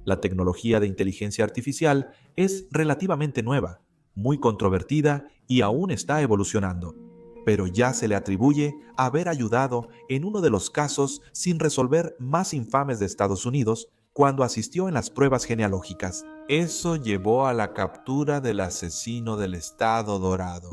La tecnología de inteligencia artificial es relativamente nueva, muy controvertida y aún está evolucionando, pero ya se le atribuye haber ayudado en uno de los casos sin resolver más infames de Estados Unidos cuando asistió en las pruebas genealógicas. Eso llevó a la captura del asesino del Estado Dorado.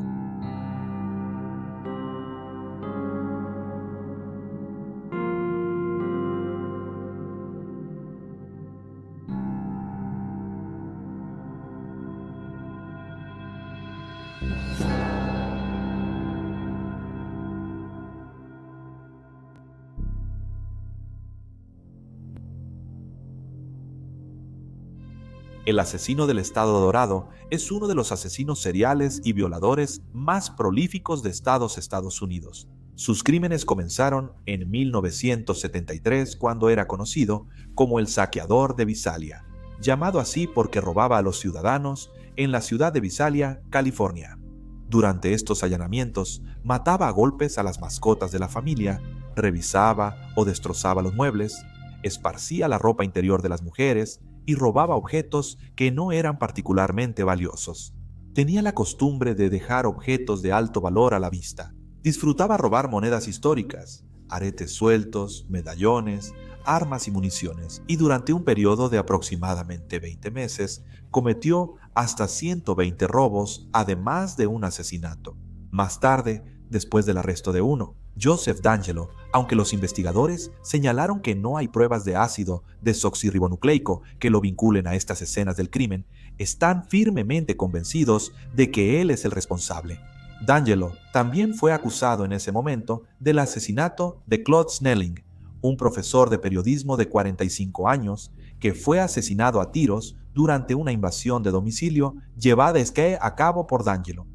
El asesino del Estado Dorado es uno de los asesinos seriales y violadores más prolíficos de Estados Unidos. Sus crímenes comenzaron en 1973 cuando era conocido como el Saqueador de Visalia, llamado así porque robaba a los ciudadanos en la ciudad de Visalia, California. Durante estos allanamientos, mataba a golpes a las mascotas de la familia, revisaba o destrozaba los muebles, esparcía la ropa interior de las mujeres y robaba objetos que no eran particularmente valiosos. Tenía la costumbre de dejar objetos de alto valor a la vista. Disfrutaba robar monedas históricas, aretes sueltos, medallones, armas y municiones, y durante un periodo de aproximadamente 20 meses cometió hasta 120 robos, además de un asesinato. Más tarde, después del arresto de uno, Joseph D'Angelo, aunque los investigadores señalaron que no hay pruebas de ácido desoxirribonucleico que lo vinculen a estas escenas del crimen, están firmemente convencidos de que él es el responsable. D'Angelo también fue acusado en ese momento del asesinato de Claude Snelling, un profesor de periodismo de 45 años que fue asesinado a tiros durante una invasión de domicilio llevada a cabo por D'Angelo.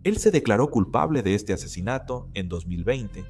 Él se declaró culpable de este asesinato en 2020.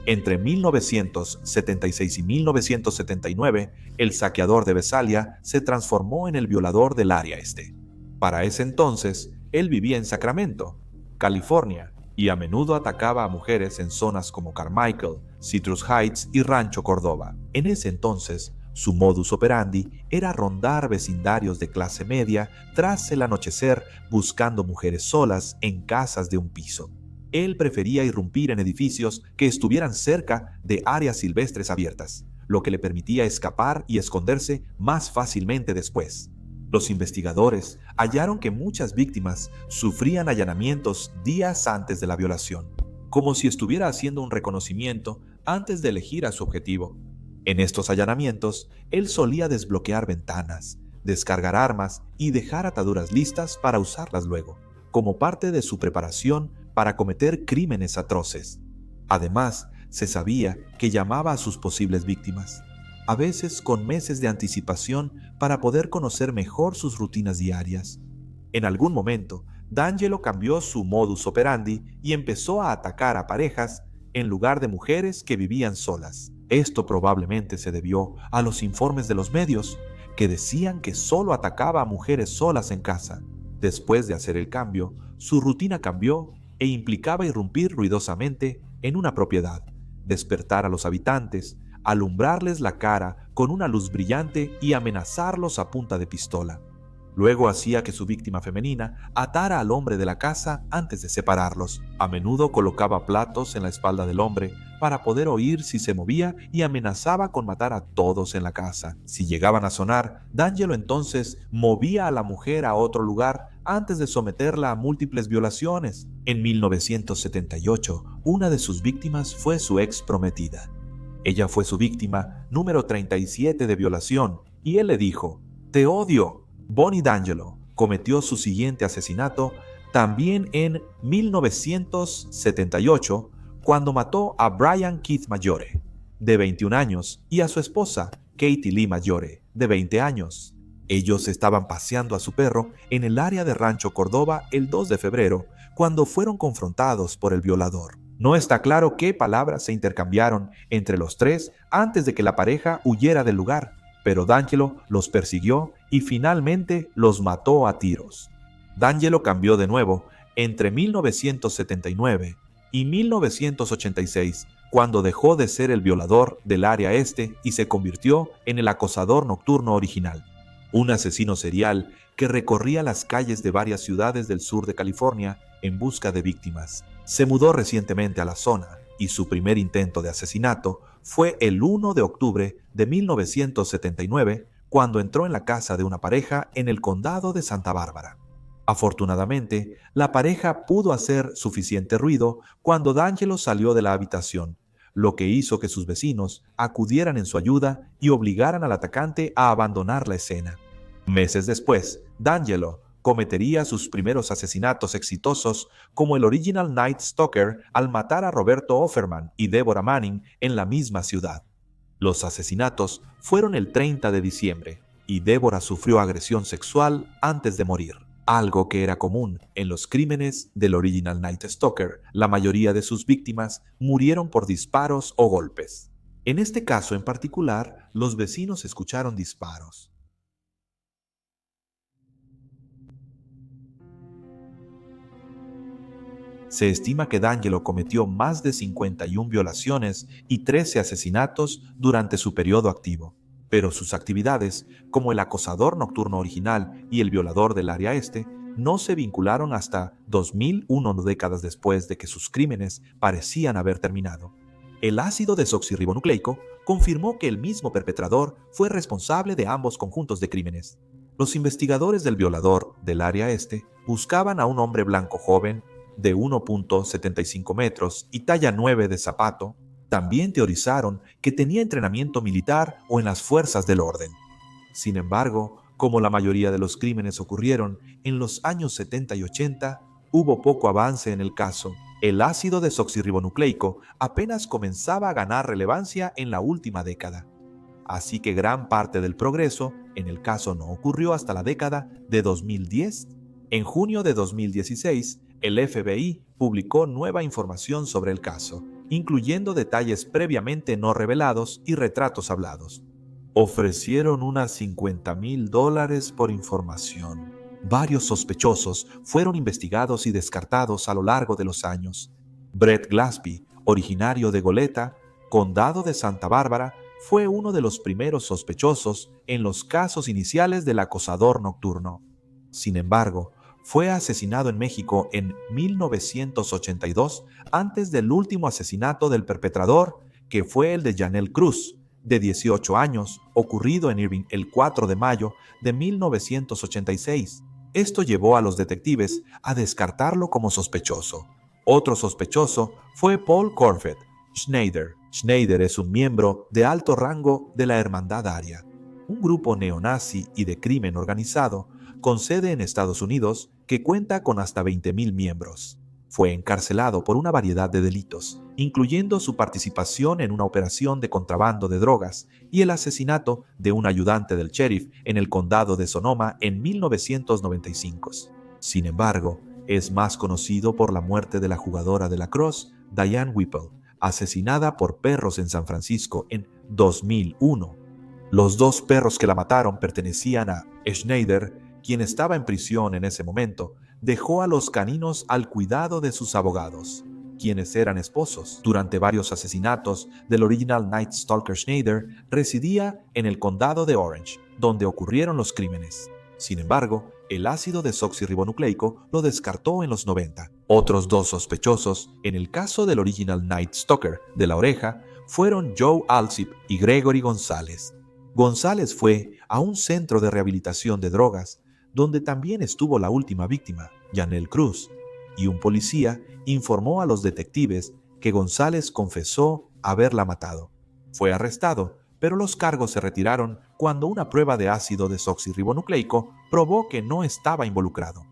Entre 1976 y 1979, el saqueador de Visalia se transformó en el violador del área este. Para ese entonces, él vivía en Sacramento, California, y a menudo atacaba a mujeres en zonas como Carmichael, Citrus Heights y Rancho Cordova. En ese entonces, su modus operandi era rondar vecindarios de clase media tras el anochecer buscando mujeres solas en casas de un piso. Él prefería irrumpir en edificios que estuvieran cerca de áreas silvestres abiertas, lo que le permitía escapar y esconderse más fácilmente después. Los investigadores hallaron que muchas víctimas sufrían allanamientos días antes de la violación, como si estuviera haciendo un reconocimiento antes de elegir a su objetivo. En estos allanamientos, él solía desbloquear ventanas, descargar armas y dejar ataduras listas para usarlas luego, como parte de su preparación para cometer crímenes atroces. Además, se sabía que llamaba a sus posibles víctimas, a veces con meses de anticipación para poder conocer mejor sus rutinas diarias. En algún momento, D'Angelo cambió su modus operandi y empezó a atacar a parejas en lugar de mujeres que vivían solas. Esto probablemente se debió a los informes de los medios, que decían que solo atacaba a mujeres solas en casa. Después de hacer el cambio, su rutina cambió e implicaba irrumpir ruidosamente en una propiedad, despertar a los habitantes, alumbrarles la cara con una luz brillante y amenazarlos a punta de pistola. Luego hacía que su víctima femenina atara al hombre de la casa antes de separarlos. A menudo colocaba platos en la espalda del hombre para poder oír si se movía y amenazaba con matar a todos en la casa. Si llegaban a sonar, D'Angelo entonces movía a la mujer a otro lugar antes de someterla a múltiples violaciones. En 1978, una de sus víctimas fue su ex prometida. Ella fue su víctima número 37 de violación y él le dijo: «Te odio». Bonnie D'Angelo cometió su siguiente asesinato también en 1978 cuando mató a Brian Keith Maggiore, de 21 años, y a su esposa, Katie Lee Maggiore, de 20 años. Ellos estaban paseando a su perro en el área de Rancho Cordova el 2 de febrero cuando fueron confrontados por el violador. No está claro qué palabras se intercambiaron entre los tres antes de que la pareja huyera del lugar, pero D'Angelo los persiguió y finalmente los mató a tiros. D'Angelo cambió de nuevo entre 1979 y 1986, cuando dejó de ser el violador del área este y se convirtió en el acosador nocturno original. un asesino serial que recorría las calles de varias ciudades del sur de California en busca de víctimas. Se mudó recientemente a la zona y su primer intento de asesinato fue el 1 de octubre de 1979, cuando entró en la casa de una pareja en el condado de Santa Bárbara. Afortunadamente, la pareja pudo hacer suficiente ruido cuando D'Angelo salió de la habitación, lo que hizo que sus vecinos acudieran en su ayuda y obligaran al atacante a abandonar la escena. Meses después, D'Angelo cometería sus primeros asesinatos exitosos como el Original Night Stalker al matar a Roberto Offerman y Deborah Manning en la misma ciudad. Los asesinatos fueron el 30 de diciembre y Deborah sufrió agresión sexual antes de morir, algo que era común en los crímenes del Original Night Stalker. La mayoría de sus víctimas murieron por disparos o golpes. En este caso en particular, los vecinos escucharon disparos. Se estima que D'Angelo cometió más de 51 violaciones y 13 asesinatos durante su periodo activo, pero sus actividades, como el acosador nocturno original y el violador del área este, no se vincularon hasta 2001, décadas después de que sus crímenes parecían haber terminado. El ácido desoxirribonucleico confirmó que el mismo perpetrador fue responsable de ambos conjuntos de crímenes. Los investigadores del violador del área este buscaban a un hombre blanco joven de 1.75 metros y talla 9 de zapato. También teorizaron que tenía entrenamiento militar o en las fuerzas del orden. Sin embargo, como la mayoría de los crímenes ocurrieron en los años 70 y 80, hubo poco avance en el caso. El ácido desoxirribonucleico apenas comenzaba a ganar relevancia en la última década. Así que gran parte del progreso en el caso no ocurrió hasta la década de 2010. En junio de 2016, el FBI publicó nueva información sobre el caso, incluyendo detalles previamente no revelados y retratos hablados. Ofrecieron unas $50,000 por información. Varios sospechosos fueron investigados y descartados a lo largo de los años. Brett Glasby, originario de Goleta, condado de Santa Bárbara, fue uno de los primeros sospechosos en los casos iniciales del acosador nocturno. Sin embargo, fue asesinado en México en 1982 antes del último asesinato del perpetrador, que fue el de Janelle Cruz, de 18 años, ocurrido en Irving el 4 de mayo de 1986. Esto llevó a los detectives a descartarlo como sospechoso. Otro sospechoso fue Paul Corfett Schneider. Schneider es un miembro de alto rango de la Hermandad Aria, un grupo neonazi y de crimen organizado con sede en Estados Unidos que cuenta con hasta 20,000 miembros. Fue encarcelado por una variedad de delitos, incluyendo su participación en una operación de contrabando de drogas y el asesinato de un ayudante del sheriff en el condado de Sonoma en 1995. Sin embargo, es más conocido por la muerte de la jugadora de lacrosse, Diane Whipple, asesinada por perros en San Francisco en 2001. Los dos perros que la mataron pertenecían a Schneider, quien estaba en prisión en ese momento. Dejó a los caninos al cuidado de sus abogados, quienes eran esposos. Durante varios asesinatos del Original Night Stalker, Schneider residía en el condado de Orange, donde ocurrieron los crímenes. Sin embargo, el ácido desoxirribonucleico lo descartó en los 90. Otros dos sospechosos en el caso del Original Night Stalker de La Oreja fueron Joe Alsip y Gregory González. González fue a un centro de rehabilitación de drogas, donde también estuvo la última víctima, Janelle Cruz, y un policía informó a los detectives que González confesó haberla matado. Fue arrestado, pero los cargos se retiraron cuando una prueba de ácido desoxirribonucleico probó que no estaba involucrado.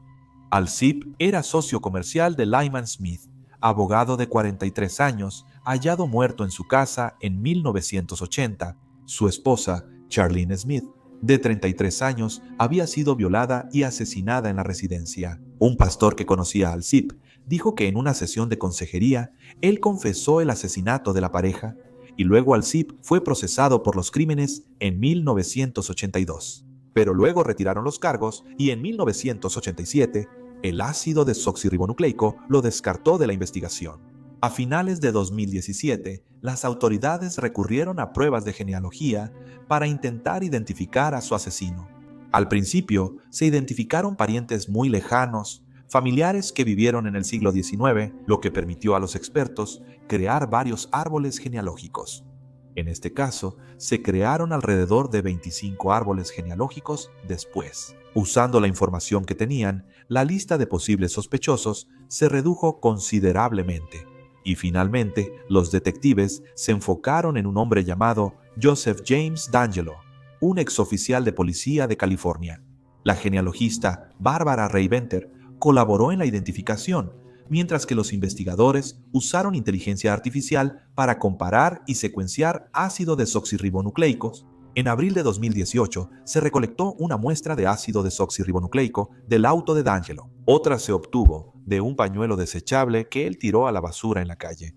Alsip era socio comercial de Lyman Smith, abogado de 43 años, hallado muerto en su casa en 1980. Su esposa, Charlene Smith, de 33 años, había sido violada y asesinada en la residencia. Un pastor que conocía a Alsip dijo que en una sesión de consejería, él confesó el asesinato de la pareja y luego Alsip fue procesado por los crímenes en 1982. Pero luego retiraron los cargos y en 1987 el ácido desoxirribonucleico lo descartó de la investigación. A finales de 2017, las autoridades recurrieron a pruebas de genealogía para intentar identificar a su asesino. Al principio, se identificaron parientes muy lejanos, familiares que vivieron en el siglo XIX, lo que permitió a los expertos crear varios árboles genealógicos. En este caso, se crearon alrededor de 25 árboles genealógicos después. Usando la información que tenían, la lista de posibles sospechosos se redujo considerablemente. Y finalmente, los detectives se enfocaron en un hombre llamado Joseph James D'Angelo, un exoficial de policía de California. La genealogista Barbara Rae-Venter colaboró en la identificación, mientras que los investigadores usaron inteligencia artificial para comparar y secuenciar ácido desoxirribonucleicos. En abril de 2018 se recolectó una muestra de ácido desoxirribonucleico del auto de D'Angelo. Otra se obtuvo de un pañuelo desechable que él tiró a la basura en la calle.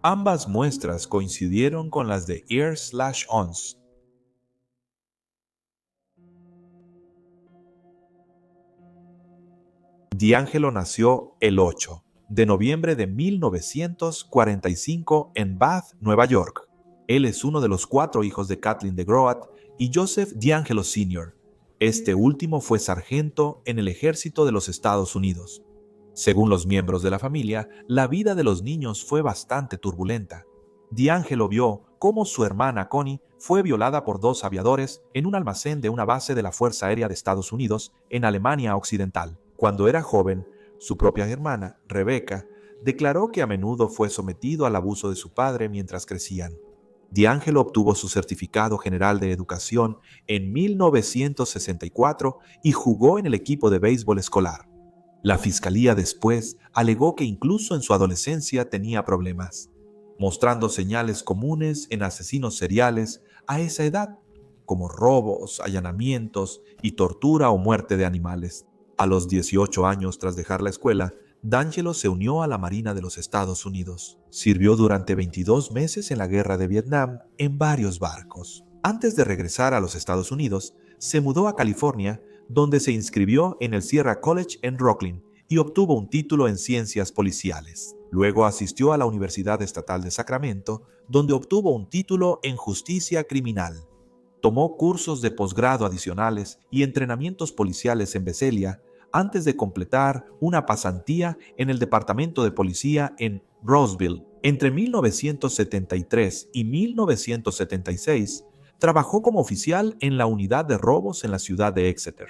Ambas muestras coincidieron con las de Ears/Ons. D'Angelo nació el 8 de noviembre de 1945 en Bath, Nueva York. Él es uno de los 4 hijos de Kathleen de Groat y Joseph D'Angelo Sr. Este último fue sargento en el ejército de los Estados Unidos. Según los miembros de la familia, la vida de los niños fue bastante turbulenta. D'Angelo vio cómo su hermana Connie fue violada por 2 aviadores en un almacén de una base de la Fuerza Aérea de Estados Unidos en Alemania Occidental. Cuando era joven, su propia hermana, Rebecca, declaró que a menudo fue sometido al abuso de su padre mientras crecían. D'Angelo obtuvo su certificado general de educación en 1964 y jugó en el equipo de béisbol escolar. La fiscalía después alegó que incluso en su adolescencia tenía problemas, mostrando señales comunes en asesinos seriales a esa edad, como robos, allanamientos y tortura o muerte de animales. A los 18 años tras dejar la escuela, D'Angelo se unió a la Marina de los Estados Unidos. Sirvió durante 22 meses en la Guerra de Vietnam en varios barcos. Antes de regresar a los Estados Unidos, se mudó a California, donde se inscribió en el Sierra College en Rocklin y obtuvo un título en ciencias policiales. Luego asistió a la Universidad Estatal de Sacramento, donde obtuvo un título en justicia criminal. Tomó cursos de posgrado adicionales y entrenamientos policiales en Visalia antes de completar una pasantía en el Departamento de Policía en Roseville. Entre 1973 y 1976, trabajó como oficial en la unidad de robos en la ciudad de Exeter.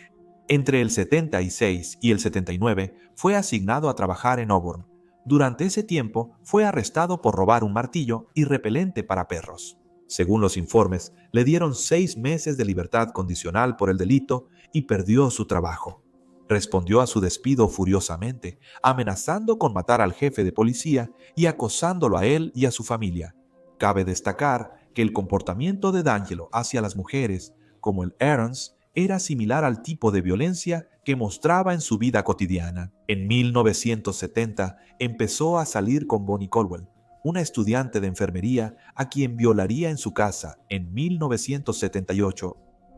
Entre el 76 y el 79 fue asignado a trabajar en Auburn. Durante ese tiempo fue arrestado por robar un martillo y repelente para perros. Según los informes, le dieron 6 meses de libertad condicional por el delito y perdió su trabajo. Respondió a su despido furiosamente, amenazando con matar al jefe de policía y acosándolo a él y a su familia. Cabe destacar que el comportamiento de D'Angelo hacia las mujeres, como el Aarons, era similar al tipo de violencia que mostraba en su vida cotidiana. En 1970 empezó a salir con Bonnie Colwell, una estudiante de enfermería a quien violaría en su casa en 1978,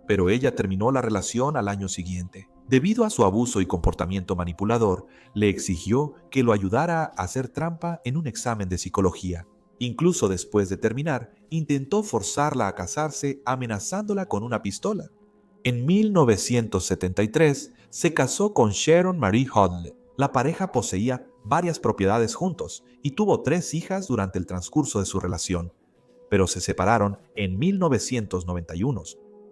pero ella terminó la relación al año siguiente. Debido a su abuso y comportamiento manipulador, le exigió que lo ayudara a hacer trampa en un examen de psicología. Incluso después de terminar, intentó forzarla a casarse amenazándola con una pistola. En 1973 se casó con Sharon Marie Hodle. La pareja poseía varias propiedades juntos y tuvo 3 hijas durante el transcurso de su relación, pero se separaron en 1991.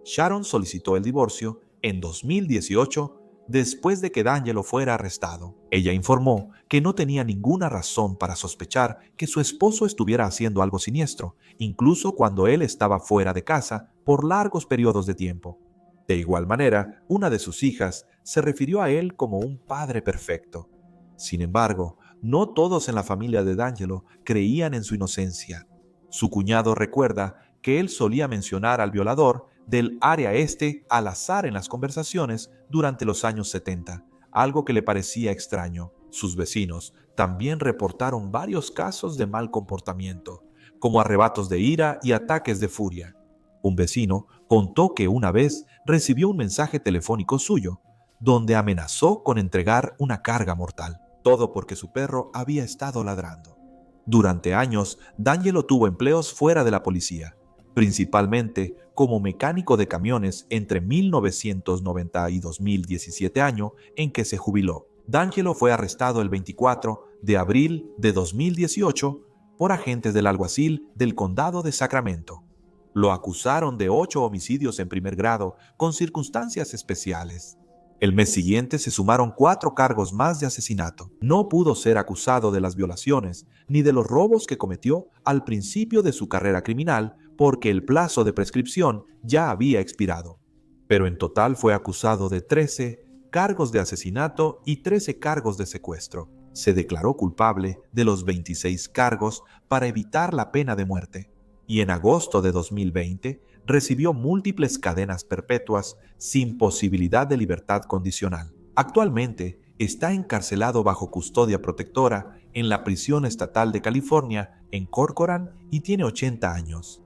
Sharon solicitó el divorcio en 2018 después de que D'Angelo fuera arrestado. Ella informó que no tenía ninguna razón para sospechar que su esposo estuviera haciendo algo siniestro, incluso cuando él estaba fuera de casa por largos periodos de tiempo. De igual manera, una de sus hijas se refirió a él como un padre perfecto. Sin embargo, no todos en la familia de D'Angelo creían en su inocencia. Su cuñado recuerda que él solía mencionar al violador del área este al azar en las conversaciones durante los años 70, algo que le parecía extraño. Sus vecinos también reportaron varios casos de mal comportamiento, como arrebatos de ira y ataques de furia. Un vecino contó que una vez recibió un mensaje telefónico suyo, donde amenazó con entregar una carga mortal, todo porque su perro había estado ladrando. Durante años, D'Angelo tuvo empleos fuera de la policía, principalmente como mecánico de camiones entre 1990 y 2017, año en que se jubiló. D'Angelo fue arrestado el 24 de abril de 2018 por agentes del alguacil del condado de Sacramento. Lo acusaron de 8 homicidios en primer grado con circunstancias especiales. El mes siguiente se sumaron 4 cargos más de asesinato. No pudo ser acusado de las violaciones ni de los robos que cometió al principio de su carrera criminal porque el plazo de prescripción ya había expirado. Pero en total fue acusado de 13 cargos de asesinato y 13 cargos de secuestro. Se declaró culpable de los 26 cargos para evitar la pena de muerte. Y en agosto de 2020 recibió múltiples cadenas perpetuas sin posibilidad de libertad condicional. Actualmente está encarcelado bajo custodia protectora en la prisión estatal de California en Corcoran y tiene 80 años.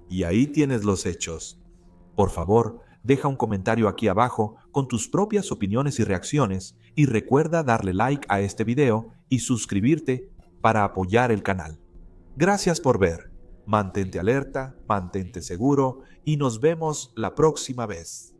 Y ahí tienes los hechos. Por favor, deja un comentario aquí abajo con tus propias opiniones y reacciones y recuerda darle like a este video y suscribirte para apoyar el canal. Gracias por ver. Mantente alerta, mantente seguro y nos vemos la próxima vez.